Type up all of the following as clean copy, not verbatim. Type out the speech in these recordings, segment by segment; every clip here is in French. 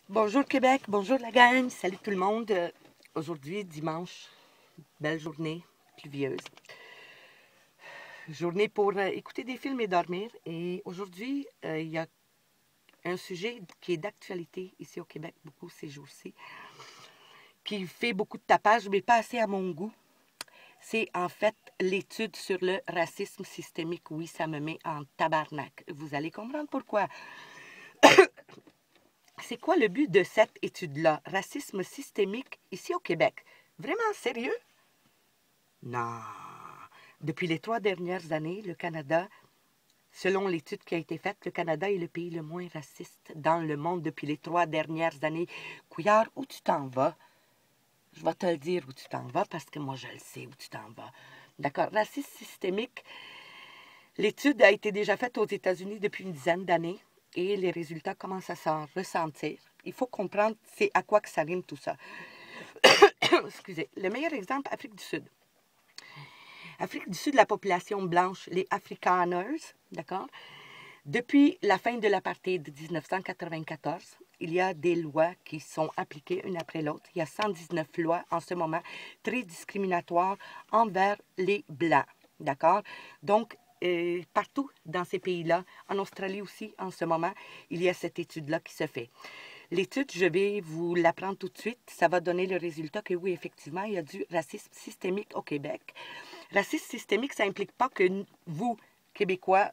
Bonjour Québec, bonjour la gang, salut tout le monde. Aujourd'hui, dimanche, belle journée, pluvieuse. Journée pour écouter des films et dormir. Et aujourd'hui, il y a un sujet qui est d'actualité ici au Québec, beaucoup ces jours-ci, qui fait beaucoup de tapage, mais pas assez à mon goût. C'est en fait l'étude sur le racisme systémique. Oui, ça me met en tabarnak. Vous allez comprendre pourquoi. C'est quoi le but de cette étude-là? Racisme systémique ici au Québec. Vraiment sérieux? Non. Depuis les 3 dernières années, le Canada, selon l'étude qui a été faite, le Canada est le pays le moins raciste dans le monde depuis les 3 dernières années. Couillard, où tu t'en vas? Je vais te le dire où tu t'en vas parce que moi, je le sais où tu t'en vas. D'accord. Racisme systémique, l'étude a été déjà faite aux États-Unis depuis une dizaine d'années et les résultats commencent à s'en ressentir. Il faut comprendre c'est à quoi que ça rime tout ça. Excusez. Le meilleur exemple, Afrique du Sud. Afrique du Sud, la population blanche, les Afrikaners, d'accord? Depuis la fin de l'apartheid de 1994, il y a des lois qui sont appliquées une après l'autre. Il y a 119 lois en ce moment très discriminatoires envers les Blancs, d'accord? Donc, partout dans ces pays-là, en Australie aussi, en ce moment, il y a cette étude-là qui se fait. L'étude, je vais vous l'apprendre tout de suite. Ça va donner le résultat que oui, effectivement, il y a du racisme systémique au Québec. Racisme systémique, ça n'implique pas que vous, Québécois,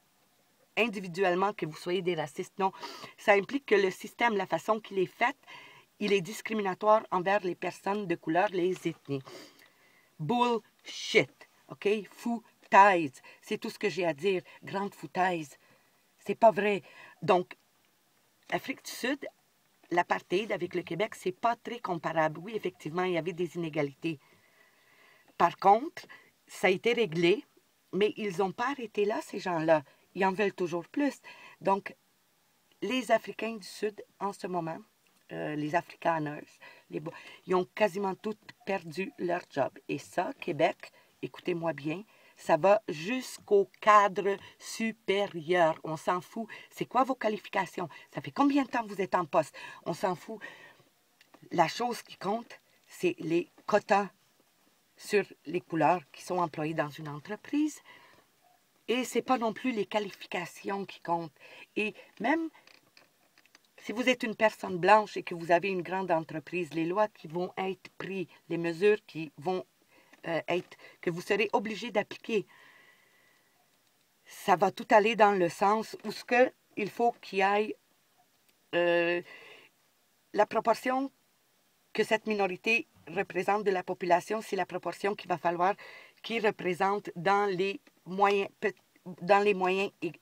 individuellement, que vous soyez des racistes. Non, ça implique que le système, la façon qu'il est fait, il est discriminatoire envers les personnes de couleur, les ethnies. Bullshit, OK? Foutaise. C'est tout ce que j'ai à dire. Grande foutaise. C'est pas vrai. Donc, Afrique du Sud, l'apartheid avec le Québec, c'est pas très comparable. Oui, effectivement, il y avait des inégalités. Par contre, ça a été réglé, mais ils n'ont pas arrêté là, ces gens-là. Ils en veulent toujours plus. Donc, les Africains du Sud, en ce moment, les Afrikaners, ils ont quasiment tous perdu leur job. Et ça, Québec, écoutez-moi bien, ça va jusqu'au cadre supérieur. On s'en fout. C'est quoi vos qualifications? Ça fait combien de temps que vous êtes en poste? On s'en fout. La chose qui compte, c'est les quotas sur les couleurs qui sont employées dans une entreprise. Et ce n'est pas non plus les qualifications qui comptent. Et même si vous êtes une personne blanche et que vous avez une grande entreprise, les lois qui vont être prises, les mesures qui vont être, que vous serez obligé d'appliquer, ça va tout aller dans le sens où ce que il faut qu'il y ait la proportion que cette minorité représente de la population, c'est la proportion qu'il va falloir qu'il représente dans les moyens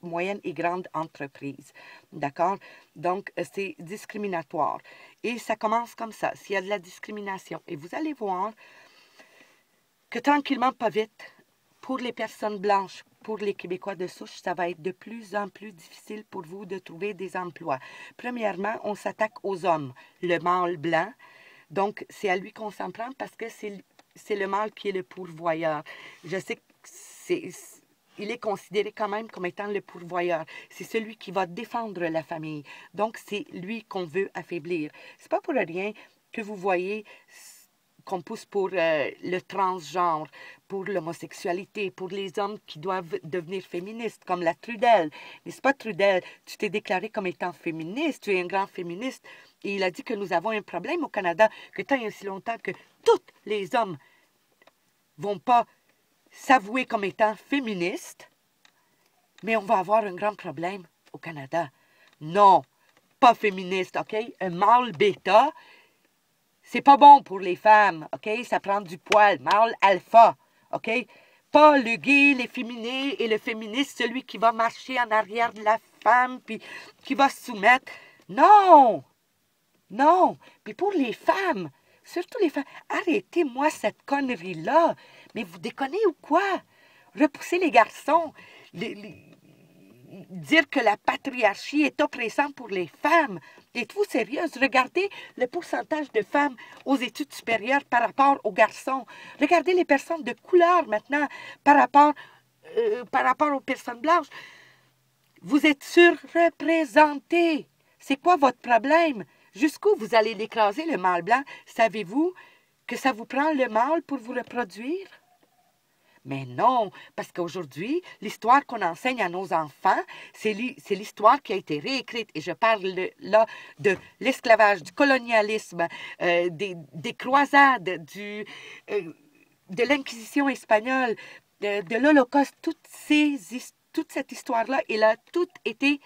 moyennes et grandes entreprises. D'accord? Donc, c'est discriminatoire. Et ça commence comme ça. S'il y a de la discrimination, et vous allez voir que tranquillement, pas vite, pour les personnes blanches, pour les Québécois de souche, ça va être de plus en plus difficile pour vous de trouver des emplois. Premièrement, on s'attaque aux hommes, le mâle blanc. Donc, c'est à lui qu'on s'en prend parce que c'est le mâle qui est le pourvoyeur. Je sais que il est considéré quand même comme étant le pourvoyeur. C'est celui qui va défendre la famille. Donc, c'est lui qu'on veut affaiblir. C'est pas pour rien que vous voyez qu'on pousse pour le transgenre, pour l'homosexualité, pour les hommes qui doivent devenir féministes, comme la Trudel. N'est-ce pas, Trudel? Tu t'es déclaré comme étant féministe, tu es un grand féministe, et il a dit que nous avons un problème au Canada, que tant et aussi longtemps que tous les hommes vont pas s'avouer comme étant féministes, mais on va avoir un grand problème au Canada. Non, pas féministe, OK? Un mâle bêta, c'est pas bon pour les femmes, OK? Ça prend du poil. Mâle alpha, OK? Pas le gay, l'efféminé et le féministe, celui qui va marcher en arrière de la femme, puis qui va se soumettre. Non! Non! Puis pour les femmes, surtout les femmes, arrêtez-moi cette connerie-là. Mais vous déconnez ou quoi? Repoussez les garçons. Dire que la patriarchie est oppressante pour les femmes. Êtes-vous sérieuse? Regardez le pourcentage de femmes aux études supérieures par rapport aux garçons. Regardez les personnes de couleur maintenant par rapport aux personnes blanches. Vous êtes surreprésentés. C'est quoi votre problème? Jusqu'où vous allez l'écraser, le mâle blanc? Savez-vous que ça vous prend le mâle pour vous reproduire? Mais non, parce qu'aujourd'hui, l'histoire qu'on enseigne à nos enfants, c'est l'histoire qui a été réécrite. Et je parle là de l'esclavage, du colonialisme, des croisades, de l'Inquisition espagnole, de l'Holocauste. Toute cette histoire-là, elle a toute été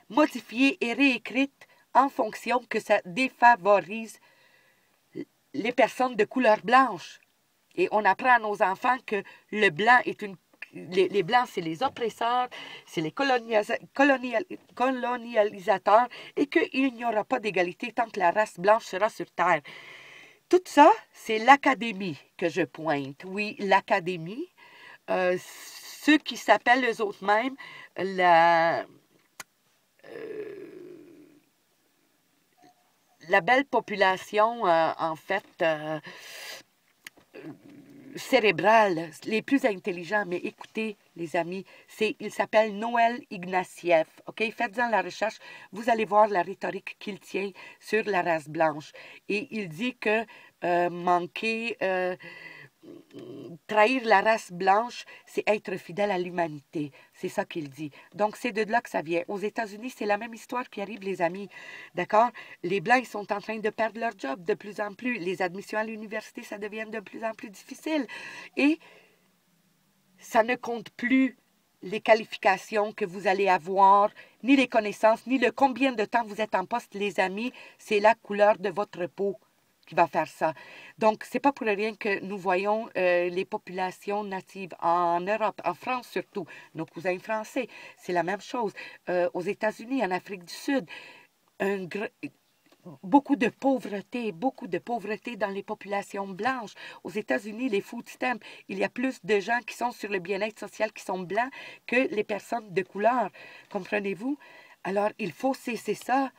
modifiée et réécrite en fonction que ça défavorise les personnes de couleur blanche. Et on apprend à nos enfants que le blanc est les blancs, c'est les oppresseurs, c'est les colonialisateurs, et qu'il n'y aura pas d'égalité tant que la race blanche sera sur Terre. Tout ça, c'est l'académie que je pointe. Oui, l'académie, ceux qui s'appellent eux autres mêmes la belle population, en fait, cérébrale, les plus intelligents. Mais écoutez, les amis, il s'appelle Noël Ignatieff. OK? Faites-en la recherche. Vous allez voir la rhétorique qu'il tient sur la race blanche. Et il dit que trahir la race blanche, c'est être fidèle à l'humanité. C'est ça qu'il dit. Donc, c'est de là que ça vient. Aux États-Unis, c'est la même histoire qui arrive, les amis. D'accord? Les Blancs, ils sont en train de perdre leur job de plus en plus. Les admissions à l'université, ça devient de plus en plus difficile. Et ça ne compte plus les qualifications que vous allez avoir, ni les connaissances, ni le combien de temps vous êtes en poste, les amis. C'est la couleur de votre peau qui va faire ça. Donc, c'est pas pour rien que nous voyons les populations natives en Europe, en France surtout, nos cousins français, c'est la même chose. Aux États-Unis, en Afrique du Sud, beaucoup de pauvreté dans les populations blanches. Aux États-Unis, les food stamps, il y a plus de gens qui sont sur le bien-être social qui sont blancs que les personnes de couleur. Comprenez-vous? Alors, il faut cesser ça.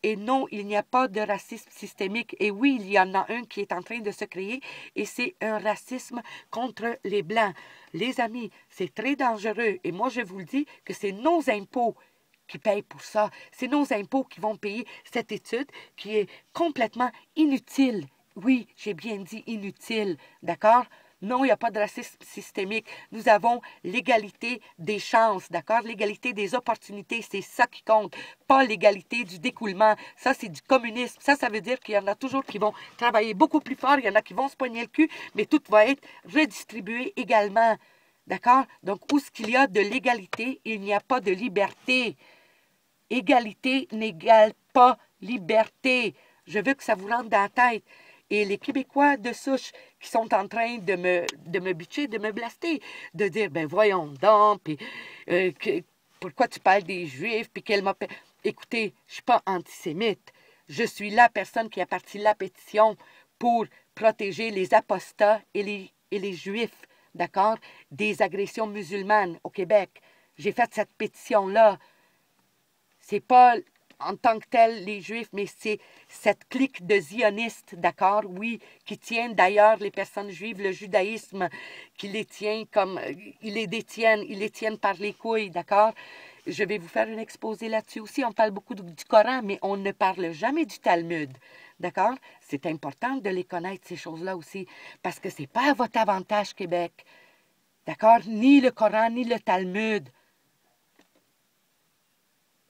Et non, il n'y a pas de racisme systémique. Et oui, il y en a un qui est en train de se créer, et c'est un racisme contre les Blancs. Les amis, c'est très dangereux. Et moi, je vous le dis que c'est nos impôts qui payent pour ça. C'est nos impôts qui vont payer cette étude qui est complètement inutile. Oui, j'ai bien dit inutile. D'accord? Non, il n'y a pas de racisme systémique. Nous avons l'égalité des chances, d'accord? L'égalité des opportunités, c'est ça qui compte, pas l'égalité du découlement. Ça, c'est du communisme. Ça veut dire qu'il y en a toujours qui vont travailler beaucoup plus fort, il y en a qui vont se poigner le cul, mais tout va être redistribué également, d'accord? Donc, où est-ce qu'il y a de l'égalité, il n'y a pas de liberté. Égalité n'égale pas liberté. Je veux que ça vous rentre dans la tête. Et les Québécois de souche qui sont en train de me butcher, de me blaster, de dire, ben voyons donc, puis pourquoi tu parles des Juifs, puis qu'elle m'a... Écoutez, je ne suis pas antisémite. Je suis la personne qui a parti la pétition pour protéger les apostats et les Juifs, d'accord, des agressions musulmanes au Québec. J'ai fait cette pétition-là. C'est pas en tant que tel les Juifs, mais c'est cette clique de zionistes, d'accord, oui, qui tiennent d'ailleurs les personnes juives, le judaïsme, qui les tient comme, ils les tiennent par les couilles, d'accord. Je vais vous faire un exposé là-dessus aussi. On parle beaucoup du Coran, mais on ne parle jamais du Talmud, d'accord. C'est important de les connaître, ces choses-là aussi, parce que c'est pas à votre avantage, Québec, d'accord, ni le Coran, ni le Talmud.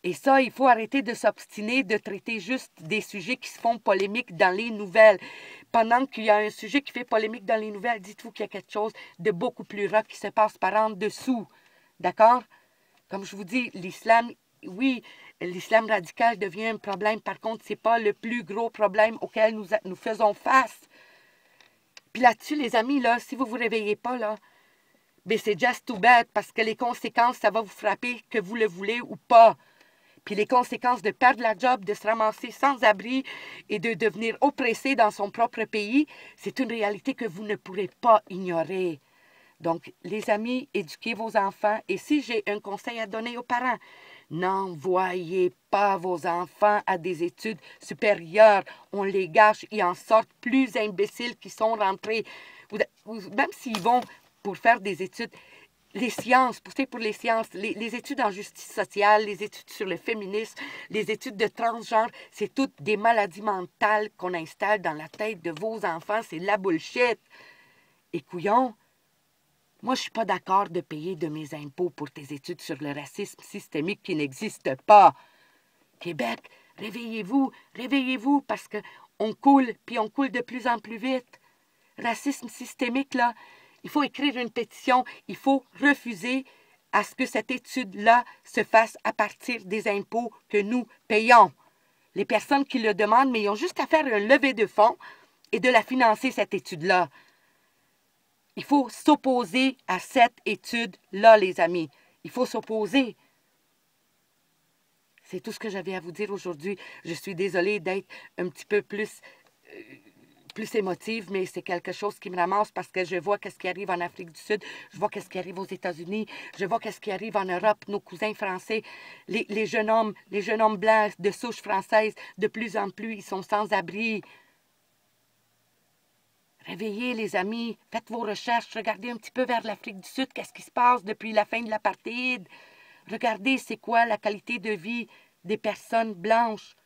Et ça, il faut arrêter de s'obstiner, de traiter juste des sujets qui se font polémiques dans les nouvelles. Pendant qu'il y a un sujet qui fait polémique dans les nouvelles, dites-vous qu'il y a quelque chose de beaucoup plus rare qui se passe par en dessous. D'accord? Comme je vous dis, l'islam, oui, l'islam radical devient un problème. Par contre, ce n'est pas le plus gros problème auquel nous faisons face. Puis là-dessus, les amis, là, si vous ne vous réveillez pas, là, ben c'est just too bad, parce que les conséquences, ça va vous frapper, que vous le voulez ou pas. Puis les conséquences de perdre la job, de se ramasser sans abri et de devenir oppressé dans son propre pays, c'est une réalité que vous ne pourrez pas ignorer. Donc, les amis, éduquez vos enfants. Et si j'ai un conseil à donner aux parents, n'envoyez pas vos enfants à des études supérieures. On les gâche, ils en sortent plus imbéciles qu'ils sont rentrés. Même s'ils vont pour faire des études, les sciences, poussez pour les sciences, les études en justice sociale, les études sur le féminisme, les études de transgenre, c'est toutes des maladies mentales qu'on installe dans la tête de vos enfants. C'est de la bullshit. Et couillon, moi, je suis pas d'accord de payer de mes impôts pour tes études sur le racisme systémique qui n'existe pas. Québec, réveillez-vous, parce qu'on coule, puis on coule de plus en plus vite. Racisme systémique, là, il faut écrire une pétition, il faut refuser à ce que cette étude-là se fasse à partir des impôts que nous payons. Les personnes qui le demandent, mais ils ont juste à faire un levée de fonds et de la financer, cette étude-là. Il faut s'opposer à cette étude-là, les amis. Il faut s'opposer. C'est tout ce que j'avais à vous dire aujourd'hui. Je suis désolée d'être un petit peu plus émotive, mais c'est quelque chose qui me ramasse parce que je vois qu'est-ce qui arrive en Afrique du Sud, je vois qu'est-ce qui arrive aux États-Unis, je vois qu'est-ce qui arrive en Europe, nos cousins français, les jeunes hommes blancs de souche française, de plus en plus, ils sont sans abri. Réveillez, les amis, faites vos recherches, regardez un petit peu vers l'Afrique du Sud, qu'est-ce qui se passe depuis la fin de l'apartheid. Regardez, c'est quoi la qualité de vie des personnes blanches.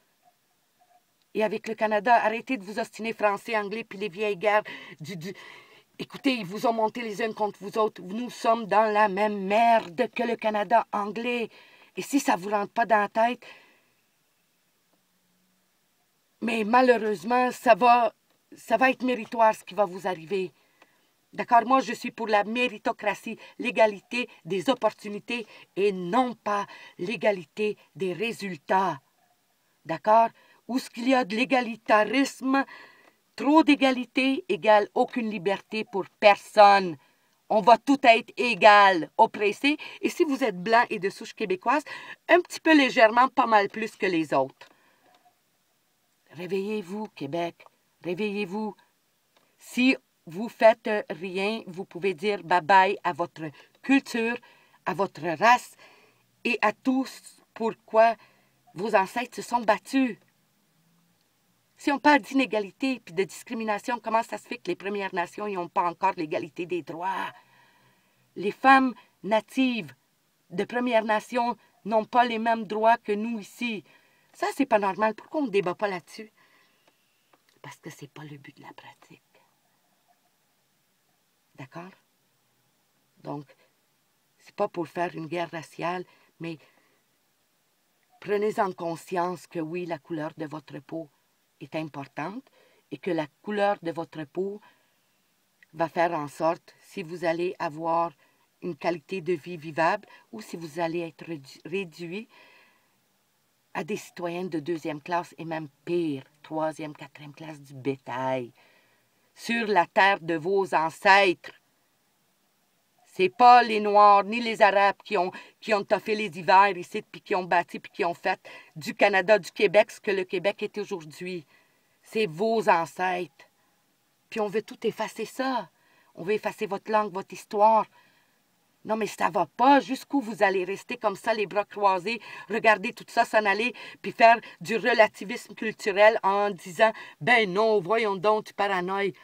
Et avec le Canada, arrêtez de vous ostiner français, anglais, puis les vieilles guerres. Écoutez, ils vous ont monté les uns contre vous autres. Nous sommes dans la même merde que le Canada anglais. Et si ça ne vous rentre pas dans la tête, mais malheureusement, ça va être méritoire ce qui va vous arriver. D'accord? Moi, je suis pour la méritocratie, l'égalité des opportunités et non pas l'égalité des résultats. D'accord? Où ce qu'il y a de l'égalitarisme, trop d'égalité égale aucune liberté pour personne. On va tout être égal, oppressé. Et si vous êtes blanc et de souche québécoise, un petit peu légèrement, pas mal plus que les autres. Réveillez-vous, Québec. Réveillez-vous. Si vous faites rien, vous pouvez dire bye-bye à votre culture, à votre race et à tous pourquoi vos ancêtres se sont battus. Si on parle d'inégalité et de discrimination, comment ça se fait que les Premières Nations n'ont pas encore l'égalité des droits? Les femmes natives de Premières Nations n'ont pas les mêmes droits que nous ici. Ça, c'est pas normal. Pourquoi on ne débat pas là-dessus? Parce que c'est pas le but de la pratique. D'accord? Donc, c'est pas pour faire une guerre raciale, mais prenez-en conscience que oui, la couleur de votre peau est importante et que la couleur de votre peau va faire en sorte si vous allez avoir une qualité de vie vivable ou si vous allez être réduit à des citoyens de deuxième classe et même pire, troisième, quatrième classe du bétail. Sur la terre de vos ancêtres. C'est pas les Noirs ni les Arabes qui ont toffé les hivers ici, puis qui ont bâti, puis qui ont fait du Canada, du Québec, ce que le Québec est aujourd'hui. C'est vos ancêtres. Puis on veut tout effacer ça. On veut effacer votre langue, votre histoire. Non, mais ça va pas. Jusqu'où vous allez rester comme ça, les bras croisés, regarder tout ça s'en aller, puis faire du relativisme culturel en disant « Ben non, voyons donc, tu paranoïes. »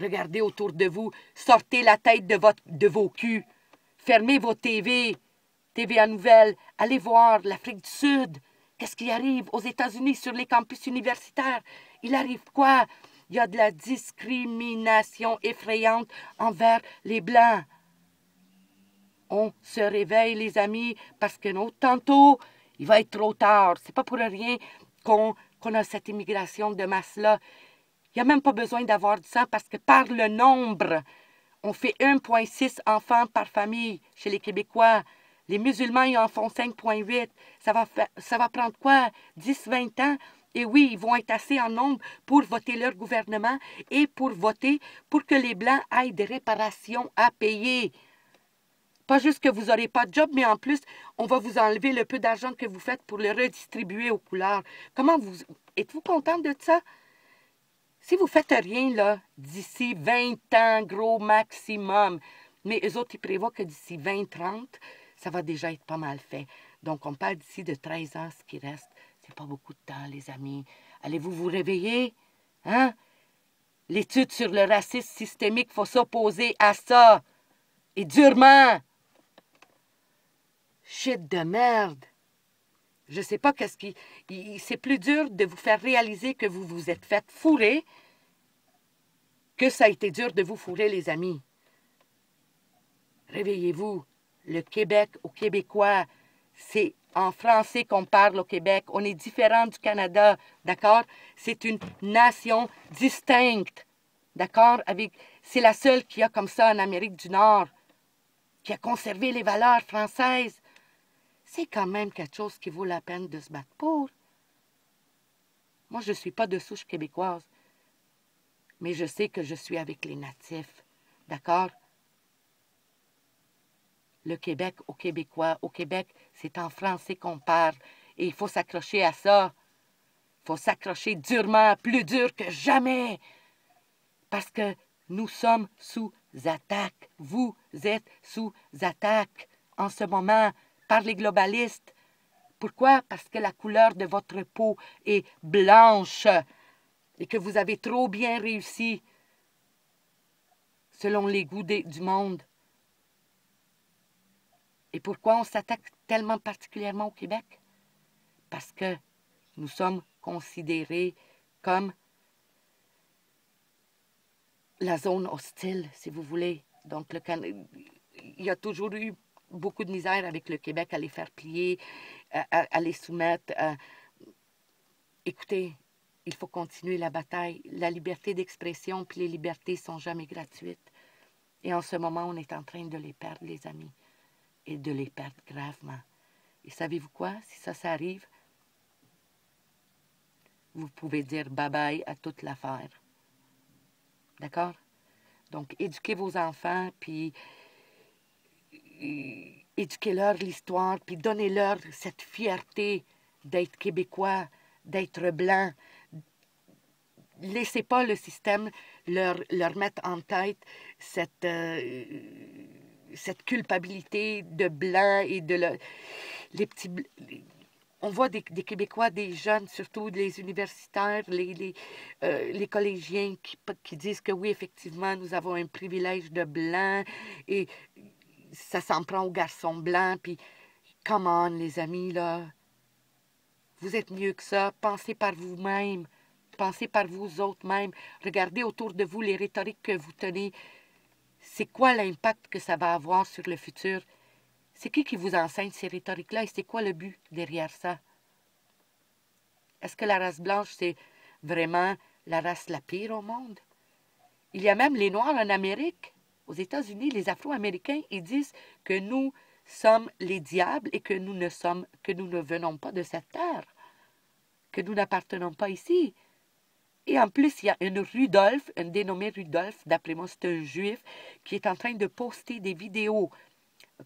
Regardez autour de vous. Sortez la tête de vos culs. Fermez vos TV. TVA Nouvelles. Allez voir l'Afrique du Sud. Qu'est-ce qui arrive aux États-Unis sur les campus universitaires? Il arrive quoi? Il y a de la discrimination effrayante envers les Blancs. On se réveille, les amis, parce que non, tantôt, il va être trop tard. C'est pas pour rien qu'on a cette immigration de masse-là. Il n'y a même pas besoin d'avoir du sang parce que par le nombre, on fait 1,6 enfants par famille chez les Québécois. Les musulmans, ils en font 5,8. Ça va prendre quoi? 10, 20 ans? Et oui, ils vont être assez en nombre pour voter leur gouvernement et pour voter pour que les Blancs aient des réparations à payer. Pas juste que vous n'aurez pas de job, mais en plus, on va vous enlever le peu d'argent que vous faites pour le redistribuer aux couleurs. Êtes-vous contente de ça? Si vous ne faites rien, là, d'ici 20 ans, gros maximum, mais eux autres, ils prévoient que d'ici 20-30, ça va déjà être pas mal fait. Donc, on parle d'ici de 13 ans, ce qui reste. C'est pas beaucoup de temps, les amis. Allez-vous vous réveiller? Hein? L'étude sur le racisme systémique, il faut s'opposer à ça. Et durement! Shit de merde. Je sais pas qu'est-ce qui... C'est plus dur de vous faire réaliser que vous vous êtes fait fourrer que ça a été dur de vous fourrer, les amis. Réveillez-vous. Le Québec aux Québécois, c'est en français qu'on parle au Québec. On est différent du Canada, d'accord? C'est une nation distincte, d'accord? C'est la seule qui a comme ça en Amérique du Nord, qui a conservé les valeurs françaises. C'est quand même quelque chose qui vaut la peine de se battre pour. Moi, je ne suis pas de souche québécoise, mais je sais que je suis avec les natifs, d'accord? Le Québec aux Québécois. Au Québec, c'est en français qu'on parle. Et il faut s'accrocher à ça. Il faut s'accrocher durement, plus dur que jamais. Parce que nous sommes sous attaque. Vous êtes sous attaque en ce moment par les globalistes. Pourquoi? Parce que la couleur de votre peau est blanche et que vous avez trop bien réussi selon les goûts du monde. Et pourquoi on s'attaque tellement particulièrement au Québec? Parce que nous sommes considérés comme la zone hostile, si vous voulez. Donc, il y a toujours eu beaucoup de misère avec le Québec à les faire plier, à les soumettre. Écoutez, il faut continuer la bataille. La liberté d'expression puis les libertés sont jamais gratuites. Et en ce moment, on est en train de les perdre, les amis, et de les perdre gravement. Et savez-vous quoi? Si ça arrive, vous pouvez dire bye-bye à toute l'affaire. D'accord? Donc, éduquez vos enfants, puis éduquez-leur l'histoire, puis donnez-leur cette fierté d'être québécois, d'être blanc. Laissez pas le système leur mettre en tête cette culpabilité de blanc et les petits... On voit des Québécois, des jeunes, surtout les universitaires, les collégiens qui disent que oui, effectivement, nous avons un privilège de blanc et ça s'en prend aux garçons blancs. Puis, come on, les amis, là. Vous êtes mieux que ça. Pensez par vous-même. Pensez par vous autres même. Regardez autour de vous les rhétoriques que vous tenez. C'est quoi l'impact que ça va avoir sur le futur? C'est qui vous enseigne ces rhétoriques-là et c'est quoi le but derrière ça? Est-ce que la race blanche, c'est vraiment la race la pire au monde? Il y a même les Noirs en Amérique. Aux États-Unis, les Afro-Américains, ils disent que nous sommes les diables et que nous ne venons pas de cette terre, que nous n'appartenons pas ici. Et en plus, il y a un dénommé Rudolph, d'après moi, c'est un juif, qui est en train de poster des vidéos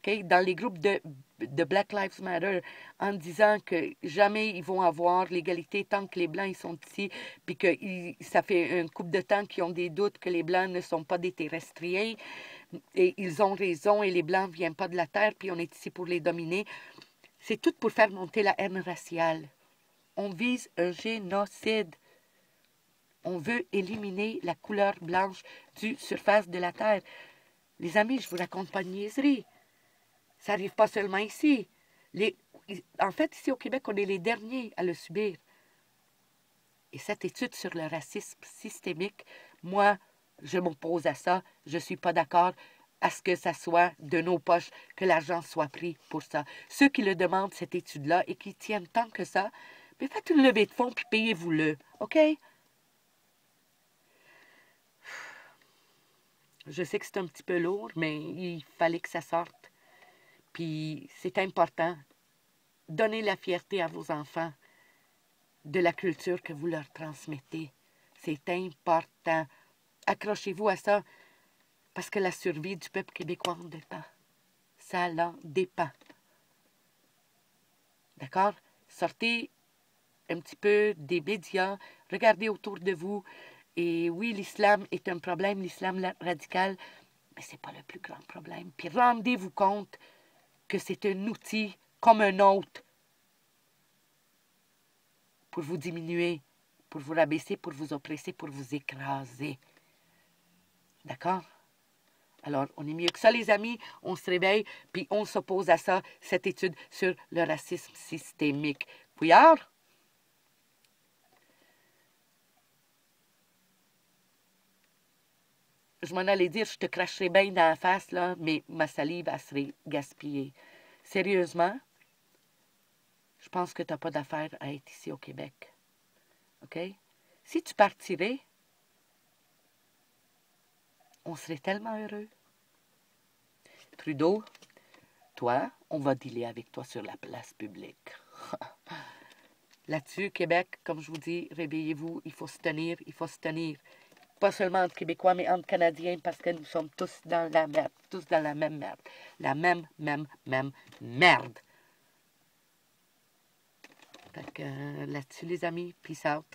dans les groupes de Black Lives Matter en disant que jamais ils vont avoir l'égalité tant que les Blancs ils sont ici, puis que ça fait un couple de temps qu'ils ont des doutes que les Blancs ne sont pas des terrestriens, et ils ont raison, et les Blancs ne viennent pas de la Terre, puis on est ici pour les dominer. C'est tout pour faire monter la haine raciale. On vise un génocide. On veut éliminer la couleur blanche du surface de la Terre. Les amis, je vous raconte pas de niaiserie. Ça n'arrive pas seulement ici. En fait, ici au Québec, on est les derniers à le subir. Et cette étude sur le racisme systémique, moi, je m'oppose à ça. Je ne suis pas d'accord à ce que ça soit de nos poches, que l'argent soit pris pour ça. Ceux qui le demandent, cette étude-là, et qui tiennent tant que ça, mais faites une levée de fonds, puis payez-vous-le, OK? Je sais que c'est un petit peu lourd, mais il fallait que ça sorte. Puis c'est important. Donnez la fierté à vos enfants de la culture que vous leur transmettez. C'est important. Accrochez-vous à ça, parce que la survie du peuple québécois en dépend. Ça en dépend. D'accord? Sortez un petit peu des médias, regardez autour de vous. Et oui, l'islam est un problème, l'islam radical, mais ce n'est pas le plus grand problème. Puis rendez-vous compte que c'est un outil comme un autre pour vous diminuer, pour vous rabaisser, pour vous oppresser, pour vous écraser. D'accord? Alors, on est mieux que ça, les amis. On se réveille, puis on s'oppose à ça, cette étude sur le racisme systémique. Fouillard? Je m'en allais dire, je te cracherai bien dans la face, là, mais ma salive, elle serait gaspillée. Sérieusement, je pense que tu n'as pas d'affaire à être ici au Québec. OK? Si tu partirais, on serait tellement heureux. Trudeau, toi, on va dealer avec toi sur la place publique. Là-dessus, Québec, comme je vous dis, réveillez-vous, il faut se tenir, il faut se tenir. Pas seulement entre Québécois, mais entre Canadiens, parce que nous sommes tous dans la merde, tous dans la même merde. La même merde. Fait que là-dessus, les amis, peace out.